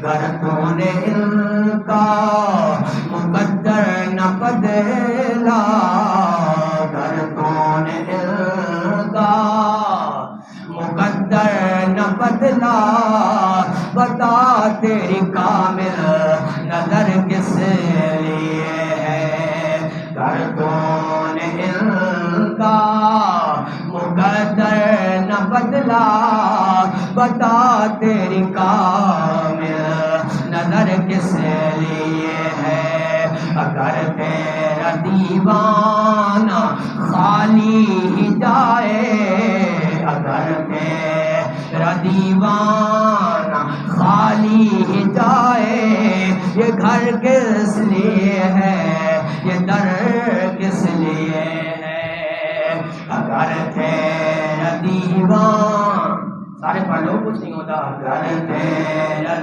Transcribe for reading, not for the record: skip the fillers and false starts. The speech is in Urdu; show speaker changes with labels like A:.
A: گر تو نے ان کا مقدر نہ بدلا، گر تو نے ان کا مقدر نہ بدلا، بتا تیری کامل نظر کس لیے ہے، گر تو نے ان کا مقدر نہ بدلا، بتا تیری کامل نظر کس لیے ہے، اگر تیرا دیوانہ خالی ہی جائے، اگر تیرا دیوانہ خالی ہی جائے، یہ گھر کس لیے ہے، یہ در کس لیے ہے، اگر تیرا دیوان، سارے پڑھ لو کچھ نہیں ہوتا، اگر تیرا